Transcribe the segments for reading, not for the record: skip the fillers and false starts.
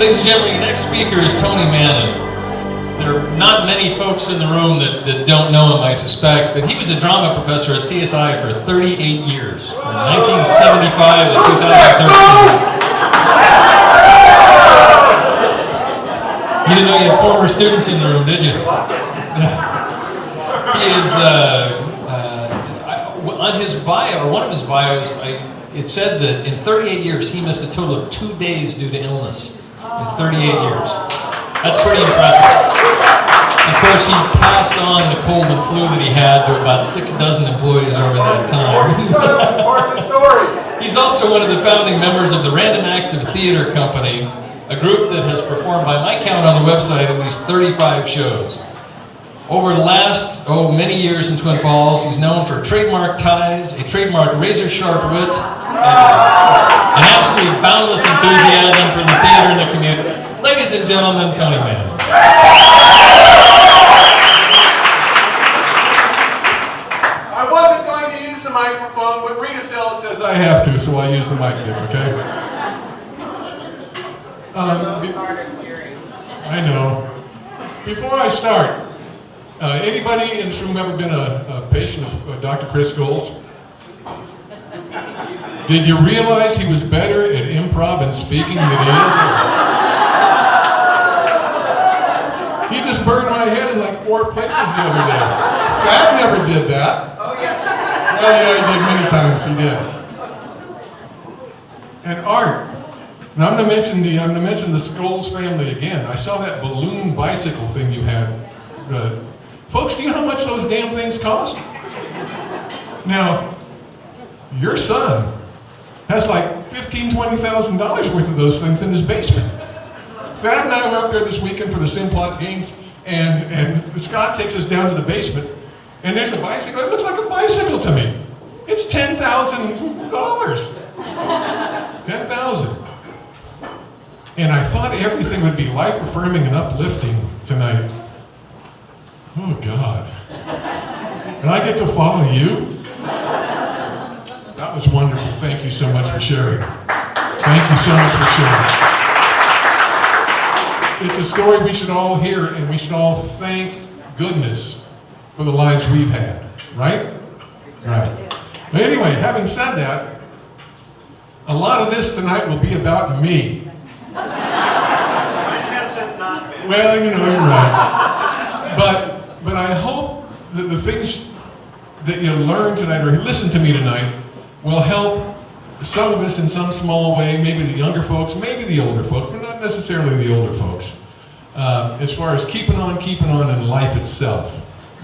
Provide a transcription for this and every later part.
Ladies and gentlemen, your next speaker is Tony Mannen. There are not many folks in the room that don't know him, I suspect, but he was a drama professor at CSI for 38 years, from 1975 to 2013. You didn't know you had former students in the room, did you? He is, on his bio, or one of his bios, it said that in 38 years he missed a total of 2 days due to illness. In 38 years. That's pretty impressive. Of course, he passed on the cold and flu that he had to about 6 dozen employees over that time. He's also one of the founding members of the Random Acts of Theater Company, a group that has performed, by my count on the website, at least 35 shows. Over the last, many years in Twin Falls, he's known for trademark ties, a trademark razor-sharp wit, and an absolutely boundless enthusiasm for the theater and the community. Ladies and gentlemen, Tony Mannen. I wasn't going to use the microphone, but Rita Sell says I have to, so I'll use the mic here, okay? I know. Before I start, anybody in this room ever been a patient of Dr. Chris Scholes? Did you realize he was better at improv and speaking than he is? He just burned my head in like 4 places the other day. Thad never did that. Oh, yes. Well, yeah, he did many times, he did. And Art. Now I'm going to mention the Scholes family again. I saw that balloon bicycle thing you had. Folks, do you know how much those damn things cost? Now, your son has like $15,000, $20,000 worth of those things in his basement. Thad and I were up there this weekend for the Simplot Games, and Scott takes us down to the basement, and there's a bicycle. It looks like a bicycle to me. It's $10,000. $10,000. And I thought everything would be life-affirming and uplifting tonight. Oh, God. And I get to follow you? That was wonderful. Thank you so much for sharing. Thank you so much for sharing. It's a story we should all hear, and we should all thank goodness for the lives we've had. Right? Right. But anyway, having said that, a lot of this tonight will be about me. Well, you know, you're right. But I hope that the things that you learn tonight or listen to me tonight will help some of us in some small way, maybe the younger folks, maybe the older folks, but not necessarily the older folks, as far as keeping on in life itself,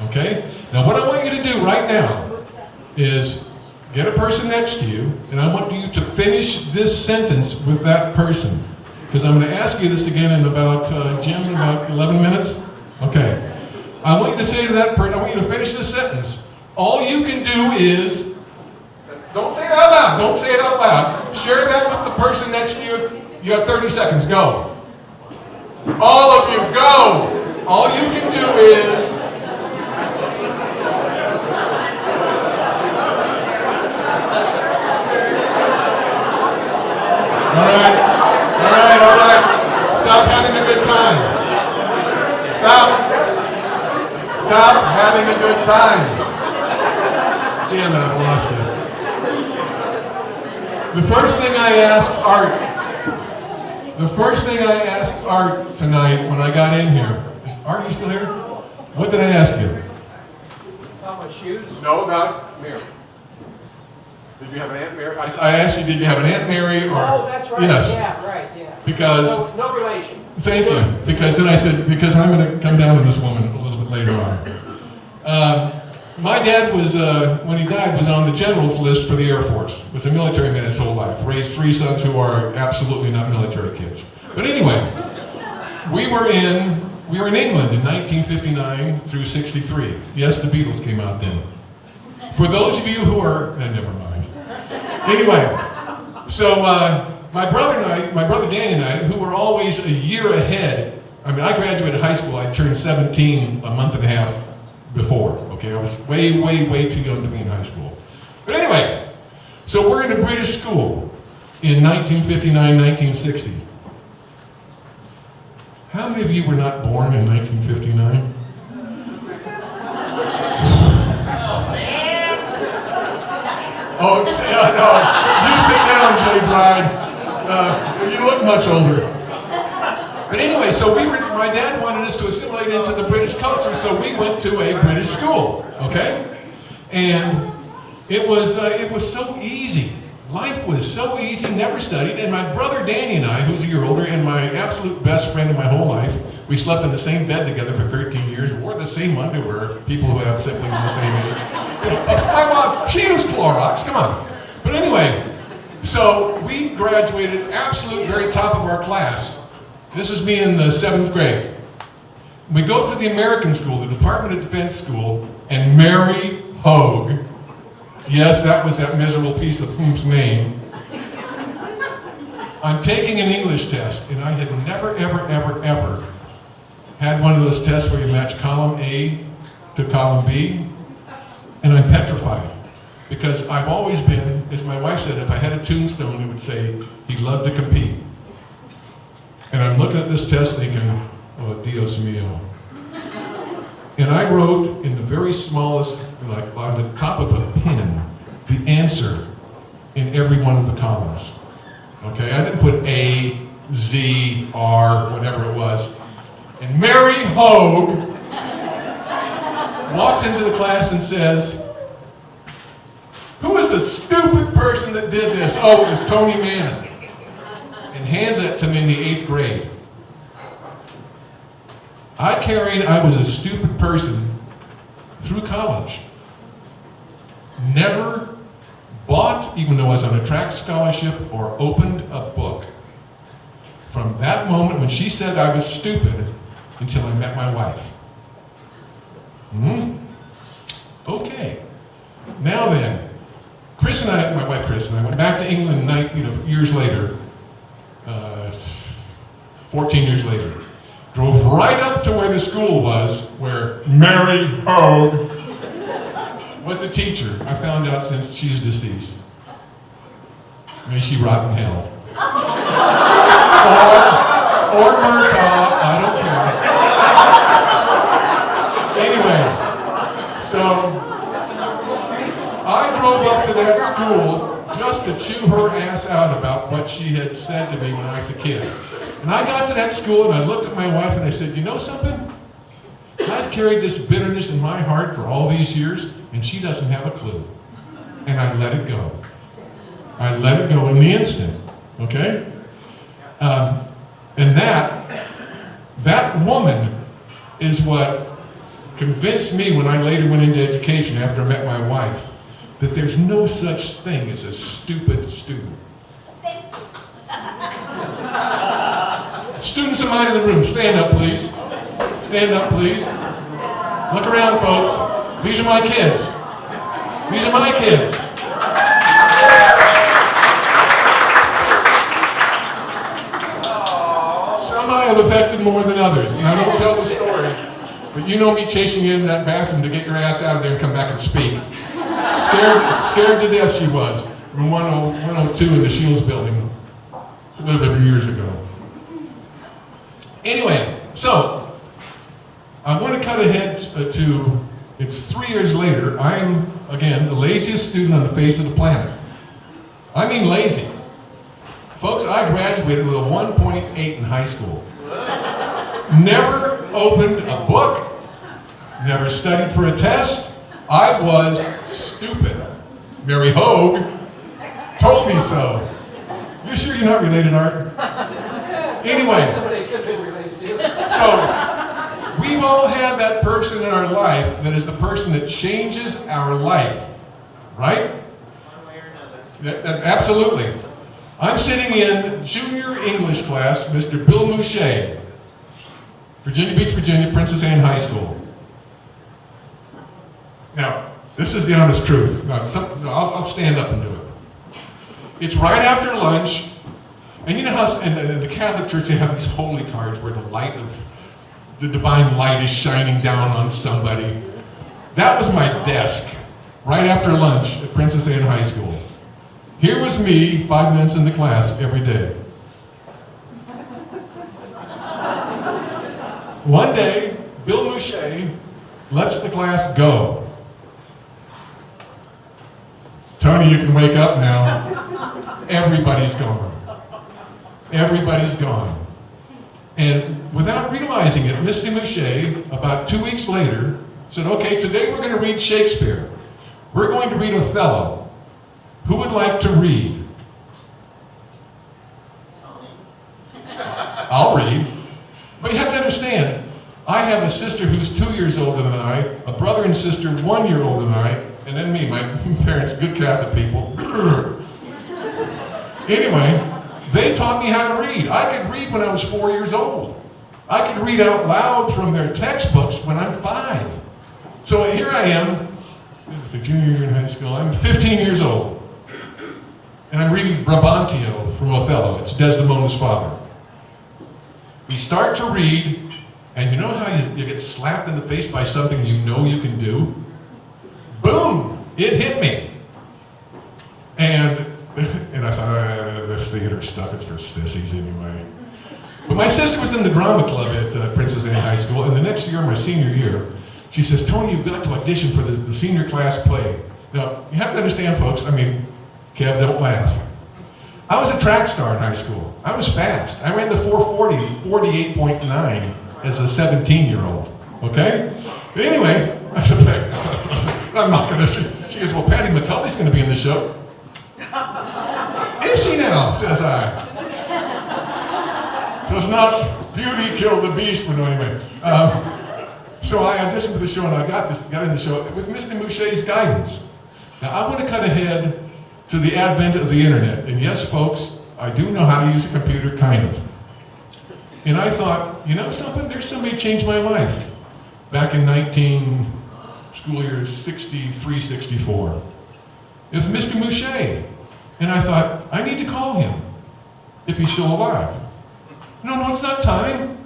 okay? Now what I want you to do right now is get a person next to you, and I want you to finish this sentence with that person. Because I'm going to ask you this again in about, Jim, in about 11 minutes? Okay. I want you to say to that person, I want you to finish this sentence. All you can do is, don't say it out loud, don't say it out loud. Share that with the person next to you. You got 30 seconds, go. All of you, go. All you can do is, all right. Stop having a good time. Stop having a good time. Damn it, I've lost it. The first thing I asked Art tonight when I got in here, Art, are you still here? What did I ask you? About my shoes? No, about Mary. Did you have an Aunt Mary? I asked you, did you have an Aunt Mary or? Oh, that's right. Yes. Yeah, right, yeah. Because. No relation. Thank you. Because then I said, because I'm going to come down on this woman a little bit later on. My dad was, when he died, was on the general's list for the Air Force. Was a military man his whole life. Raised 3 sons who are absolutely not military kids. But anyway, we were in England in 1959 through 63. Yes, the Beatles came out then. For those of you who are, never mind. Anyway, so my brother Danny and I, who were always a year ahead. I mean, I graduated high school. I turned 17 a month and a half before. Okay, I was way too young to be in high school. But anyway, so we're in a British school in 1959, 1960. How many of you were not born in 1959? Oh, no. You sit down, Jay Bride. You look much older. But anyway, so my dad wanted us to assimilate into the British culture, so we went to a British school, okay? And it was so easy. Life was so easy, never studied. And my brother Danny and I, who's a year older, and my absolute best friend in my whole life, we slept in the same bed together for 13 years, wore the same underwear, people who have siblings the same age. You know, my mom, she used Clorox, come on. But anyway, so we graduated absolute very top of our class. This was me in the 7th grade. We go to the American school, the Department of Defense school, and Mary Hogue, yes, that was that miserable piece of whom's name. I'm taking an English test, and I had never, ever had one of those tests where you match column A to column B, and I'm petrified. Because I've always been, as my wife said, if I had a tombstone, it would say, he loved to compete. And I'm looking at this test thinking, oh, Dios mío. And I wrote in the very smallest, like on the top of a pen, the answer in every one of the columns. Okay, I didn't put A, Z, R, whatever it was. And Mary Hogue walks into the class and says, who was the stupid person that did this? Oh, it was Tony Mannen. And hands it to me in the 8th grade. I was a stupid person through college. Never bought, even though I was on a track scholarship, or opened a book. From that moment when she said I was stupid until I met my wife. Okay. Now then, Chris and I, my wife Chris and I, went back to England years later, 14 years later. Drove right up to where the school was, where Mary Hogue was a teacher. I found out since she's deceased. May she rot in hell. Or Murtaugh, I don't care. Anyway, so I drove up to that school just to chew her ass out about what she had said to me when I was a kid. And I got to that school and I looked at my wife and I said, you know something? I've carried this bitterness in my heart for all these years and she doesn't have a clue. And I let it go. I let it go in the instant, okay? And that woman is what convinced me when I later went into education after I met my wife that there's no such thing as a stupid student. Students of mine in the room, stand up please. Stand up please. Look around folks. These are my kids. These are my kids. Some I have affected more than others, and I won't tell the story, but you know me chasing you into that bathroom to get your ass out of there and come back and speak. Scared to death she was. Room 102 in the Shields building a little bit years ago. Anyway, so I want to cut ahead to, it's 3 years later. I am, again, the laziest student on the face of the planet. I mean lazy. Folks, I graduated with a 1.8 in high school. Never opened a book, never studied for a test. I was stupid. Mary Hogue told me so. You sure you're not related, Art? Anyway. Somebody could be related to. So, we've all had that person in our life that is the person that changes our life, right? One way or another. Absolutely. I'm sitting in junior English class, Mr. Bill Boucher, Virginia Beach, Virginia, Princess Anne High School. Now, this is the honest truth. Now, I'll stand up and do it. It's right after lunch, and you know how in the Catholic Church they have these holy cards where the light of the divine light is shining down on somebody. That was my desk, right after lunch at Princess Anne High School. Here was me, 5 minutes into class every day. One day, Bill Boucher lets the class go. Tony, you can wake up now. Everybody's gone. Everybody's gone. And without realizing it, Mr. Boucher, about 2 weeks later, said, okay, today we're going to read Shakespeare. We're going to read Othello. Who would like to read? I'll read. But you have to understand, I have a sister who's 2 years older than I, a brother and sister 1 year older than I, and then me, my parents, good Catholic people. Anyway, they taught me how to read. I could read when I was 4 years old. I could read out loud from their textbooks when I'm 5. So here I am, a junior year in high school. I'm 15 years old. And I'm reading Brabantio from Othello. It's Desdemona's father. We start to read, and you know how you get slapped in the face by something you know you can do? Boom! It hit me. And I thought, this theater stuff, it's for sissies anyway. But my sister was in the drama club at Princess Anne High School, and the next year, my senior year, she says, Tony, you've got to audition for the senior class play. Now, you have to understand, folks, I mean, Kev, don't laugh. I was a track star in high school. I was fast. I ran the 440, 48.9 as a 17-year-old, okay? But anyway, I said, I'm not going to, she goes, well, Patty McCulley's going to be in the show. Is she now, says I. Does not beauty kill the beast? But no, anyway. So I auditioned for the show, and I got in the show with Mr. Boucher's guidance. Now, I want to cut ahead to the advent of the internet. And yes, folks, I do know how to use a computer, kind of. And I thought, you know something? There's somebody who changed my life. Back in school year 63, 64. It was Mr. Boucher. And I thought, I need to call him, if he's still alive. No, it's not time.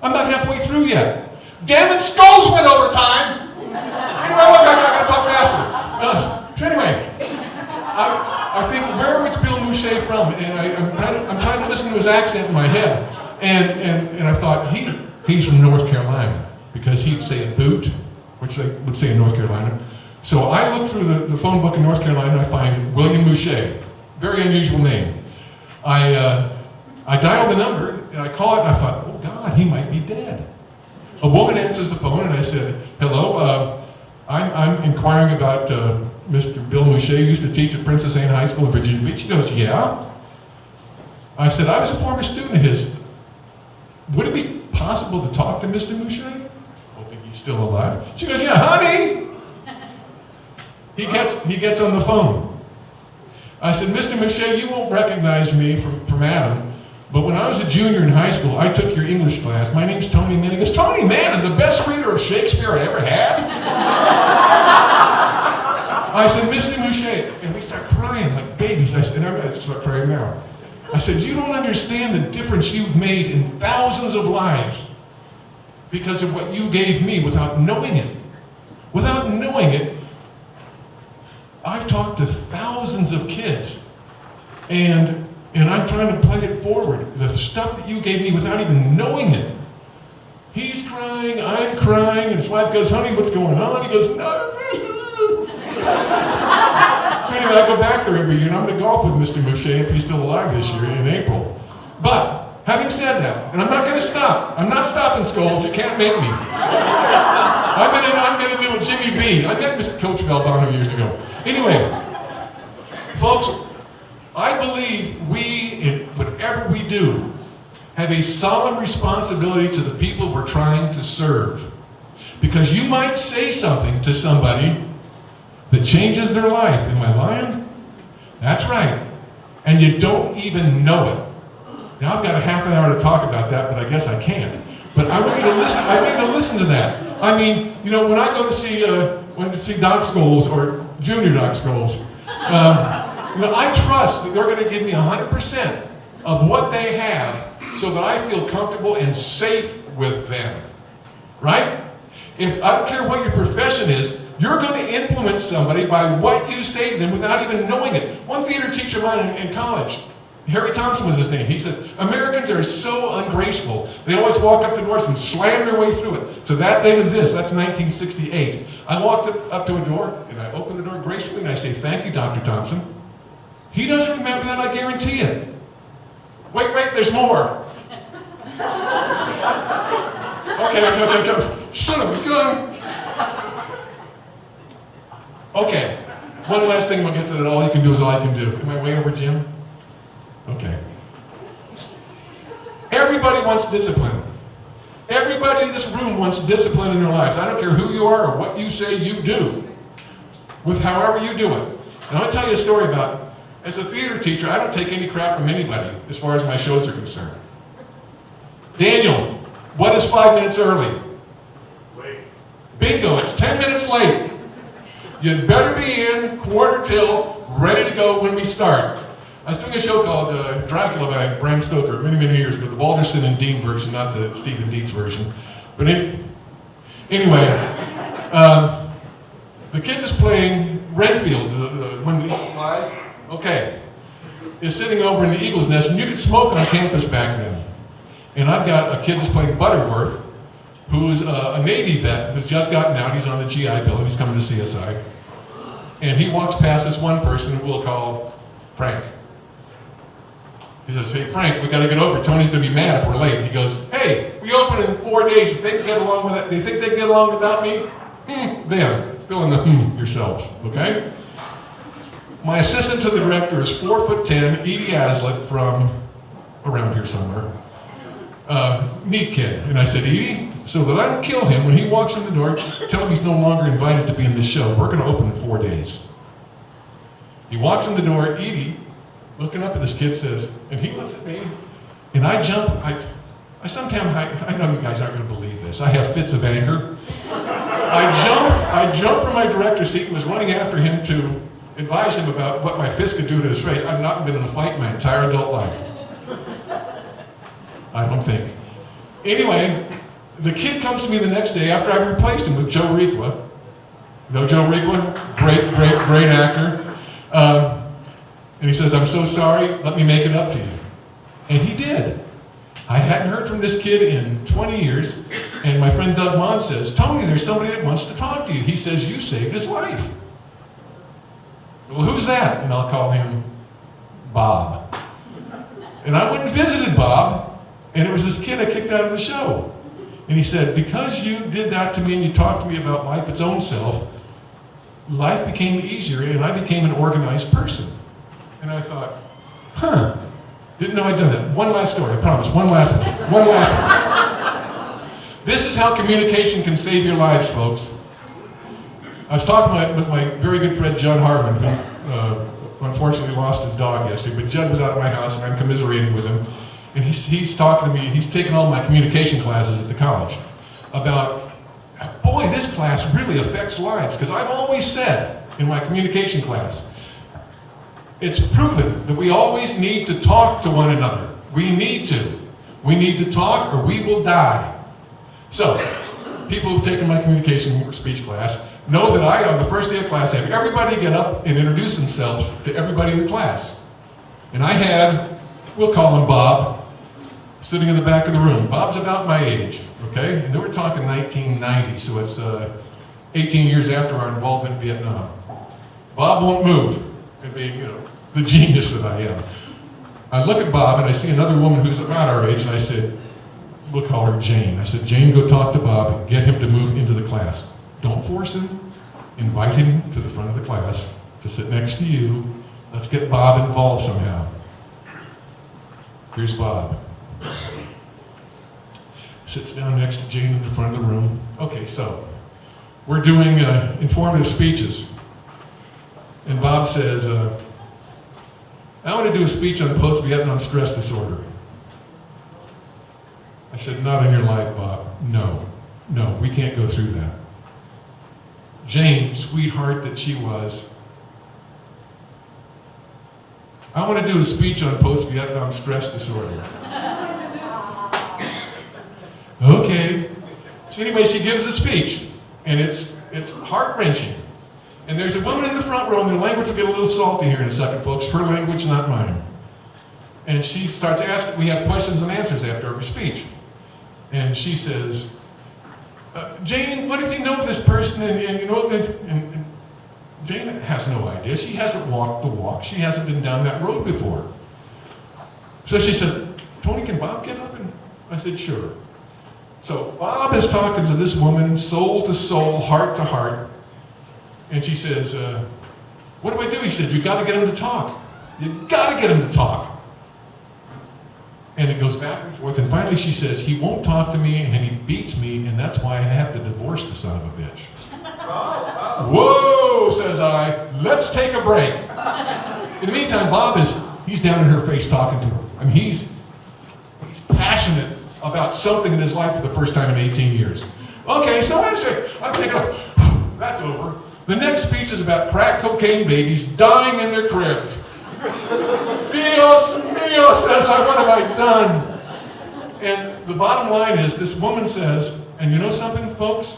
I'm not halfway through yet. Damn it, skulls went over time! Anyway, look, I gotta talk faster. So anyway, I think, where was Bill Boucher from? And I'm trying to listen to his accent in my head. And I thought, he's from North Carolina, because he'd say a boot, which they would say in North Carolina. So I look through the phone book in North Carolina, and I find William Boucher. Very unusual name. I dial the number, and I call it, and I thought, oh God, he might be dead. A woman answers the phone, and I said, hello, I'm inquiring about Mr. Bill Boucher, used to teach at Princess Anne High School in Virginia Beach. She goes, yeah. I said, I was a former student of his. Would it be possible to talk to Mr. Boucher? Hoping he's still alive. She goes, yeah, honey. He gets on the phone. I said, Mr. Boucher, you won't recognize me from Adam, but when I was a junior in high school, I took your English class. My name's Tony Mannen. He goes, Tony Mannen, the best reader of Shakespeare I ever had? I said, Mr. Boucher, and we start crying like babies. I said, I'm going to start crying now. I said, you don't understand the difference you've made in thousands of lives because of what you gave me without knowing it. Without knowing it, I've talked to thousands of kids, and I'm trying to play it forward. The stuff that you gave me without even knowing it. He's crying, I'm crying, and his wife goes, honey, what's going on? He goes, no. So anyway, I go back there every year, and I'm going to golf with Mr. Boucher if he's still alive this year in April. But, having said that, and I'm not going to stop. I'm not stopping, Skulls. You can't make me. I'm going to do a Jimmy B. I met Mr. Coach Valdano years ago. Anyway, folks, I believe we, in whatever we do, have a solemn responsibility to the people we're trying to serve. Because you might say something to somebody that changes their life. Am I lying? That's right. And you don't even know it. Now I've got a half an hour to talk about that, but I guess I can't. But I want you to listen. I want you to listen to that. I mean, you know, when I go to see Doc Scholes or Junior Doc Scholes, you know, I trust that they're going to give me 100% of what they have, so that I feel comfortable and safe with them. Right? If I don't care what your profession is, you're going to influence somebody by what you say to them without even knowing it. One theater teacher of mine in college, Harry Thompson was his name. He said, Americans are so ungraceful. They always walk up to doors and slam their way through it. So that day to this, that's 1968. I walked up to a door, and I opened the door gracefully, and I say, thank you, Dr. Thompson. He doesn't remember that, I guarantee it. Wait, there's more. Okay. Son of a gun. Okay. One last thing, we'll get to that. All you can do is all you can do. Am I way over, Jim? Okay. Everybody wants discipline. Everybody in this room wants discipline in their lives. I don't care who you are or what you say you do, with however you do it. And I'll tell you a story about, as a theater teacher, I don't take any crap from anybody as far as my shows are concerned. Daniel, what is 5 minutes early? Late. Bingo, it's 10 minutes late. You'd better be in quarter till, ready to go when we start. I was doing a show called Dracula by Bram Stoker many years ago, the Balderson and Dean version, not the Stephen Dietz version. But anyway, the kid that's playing Renfield, one of the flies, okay, is sitting over in the Eagle's Nest, and you could smoke on campus back then. And I've got a kid that's playing Butterworth, who's a Navy vet who's just gotten out. He's on the GI Bill, and he's coming to CSI. And he walks past this one person we'll call Frank. He says, hey, Frank, we got to get over. Tony's going to be mad if we're late. He goes, hey, we open in 4 days. You think they get along with that? Do you think they get along without me? Them. Fill in the yourselves, okay? My assistant to the director is 4'10", Edie Aslett from around here somewhere. Neat kid. And I said, Edie, so that I don't kill him, when he walks in the door, tell him he's no longer invited to be in this show. We're going to open in 4 days. He walks in the door, Edie, looking up at this kid, says, and he looks at me, and I jump. I know you guys aren't going to believe this. I have fits of anger. I jumped from my director's seat and was running after him to advise him about what my fist could do to his face. I've not been in a fight my entire adult life. I don't think. Anyway, the kid comes to me the next day after I replaced him with Joe Requa. Know Joe Requa? Great actor. And he says, I'm so sorry, let me make it up to you. And he did. I hadn't heard from this kid in 20 years, and my friend Doug Mon says, Tony, there's somebody that wants to talk to you. He says, you saved his life. Well, who's that? And I'll call him Bob. And I went and visited Bob, and it was this kid I kicked out of the show. And he said, because you did that to me and you talked to me about life its own self, life became easier and I became an organized person. And I thought, didn't know I'd done that. One last story, I promise, one last one. This is how communication can save your lives, folks. I was talking with my very good friend, Judd Harmon, who unfortunately lost his dog yesterday, but Judd was out at my house and I'm commiserating with him. And he's talking to me, he's taken all my communication classes at the college about, boy, this class really affects lives. Because I've always said in my communication class, it's proven that we always need to talk to one another. We need to. We need to talk or we will die. So, people who've taken my communication speech class know that I, on the first day of class, have everybody get up and introduce themselves to everybody in the class. And I had, we'll call him Bob, sitting in the back of the room. Bob's about my age, okay? And we're talking 1990, so it's 18 years after our involvement in Vietnam. Bob won't move, and being, the genius that I am. I look at Bob and I see another woman who's about our age, and I said, we'll call her Jane. I said, Jane, go talk to Bob and get him to move into the class. Don't force him. Invite him to the front of the class to sit next to you. Let's get Bob involved somehow. Here's Bob. Sits down next to Jane in the front of the room. Okay, so we're doing informative speeches. And Bob says, I want to do a speech on post-Vietnam stress disorder. I said, not in your life, Bob. No, we can't go through that. Jane, sweetheart that she was, I want to do a speech on post-Vietnam stress disorder. Okay. So anyway, she gives a speech, and it's heart-wrenching. And there's a woman in the front row, and their language will get a little salty here in a second, folks. Her language, not mine. And she starts asking, we have questions and answers after every speech. And she says, Jane, what if you know this person and you know, and Jane has no idea. She hasn't walked the walk. She hasn't been down that road before. So she said, Tony, can Bob get up? And I said, sure. So Bob is talking to this woman, soul to soul, heart to heart. And she says, what do I do? He said, you got to get him to talk. You got to get him to talk. And it goes back and forth. And finally she says, he won't talk to me and he beats me, and that's why I have to divorce the son of a bitch. Whoa, says I, let's take a break. In the meantime, Bob he's down in her face talking to her. I mean, he's passionate about something in his life for the first time in 18 years. Okay, so wait a second. I'm thinking, that's over. The next speech is about crack cocaine babies dying in their cribs. Dios mío, says I, what have I done? And the bottom line is, this woman says, and you know something, folks?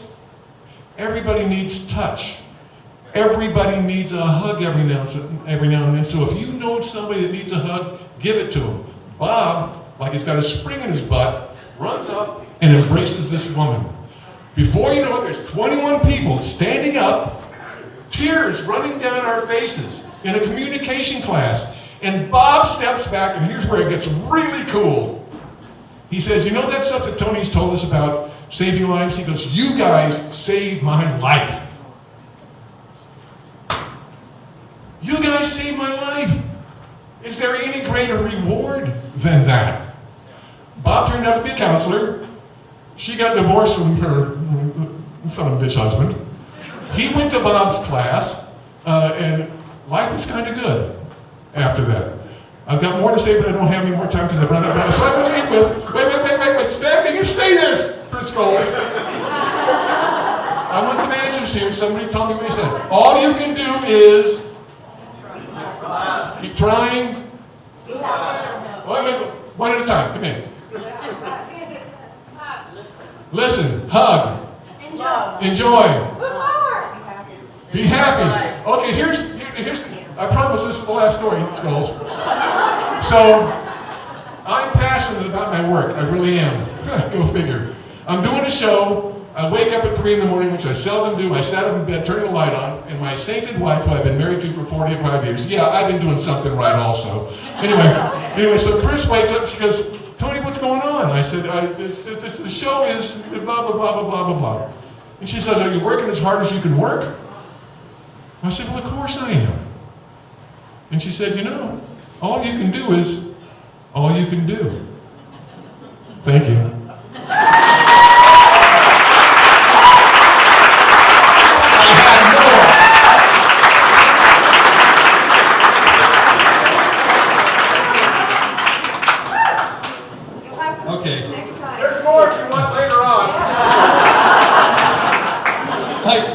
Everybody needs touch. Everybody needs a hug every now and then. So if you know somebody that needs a hug, give it to them. Bob, like he's got a spring in his butt, runs up and embraces this woman. Before you know it, there's 21 people standing up, tears running down our faces in a communication class. And Bob steps back, and here's where it gets really cool. He says, you know that stuff that Tony's told us about saving lives? He goes, you guys saved my life. You guys saved my life. Is there any greater reward than that? Bob turned out to be a counselor. She got divorced from her son of a bitch husband. He went to Bob's class, and life was kind of good after that. I've got more to say, but I don't have any more time because I've run out of time. So I'm going to end with, wait, standing and stay there, Skulls. I want some answers here. Somebody tell me what he said. All you can do is keep trying. Wait, one at a time. Come in. Listen. Hug. Enjoy. Be happy. Okay, here's I promise this is the last story, Skulls. So, I'm passionate about my work. I really am. Go figure. I'm doing a show. I wake up at 3 in the morning, which I seldom do. I sat up in bed, turn the light on, and my sainted wife, who I've been married to for 45 years, yeah, I've been doing something right also. Anyway, so Chris wakes up, she goes, Tony, what's going on? I said, the show is blah, blah, blah, blah, blah, blah, blah. And she said, are you working as hard as you can work? I said, well, of course I am. And she said, you know, all you can do is all you can do. Thank you. Okay. There's more if you want later on.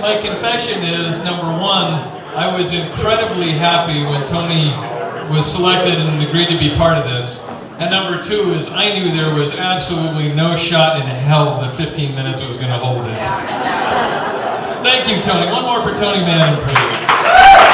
My confession is, number one, I was incredibly happy when Tony was selected and agreed to be part of this. And number two is, I knew there was absolutely no shot in hell that 15 minutes was going to hold it. Thank you, Tony. One more for Tony Mannen, please.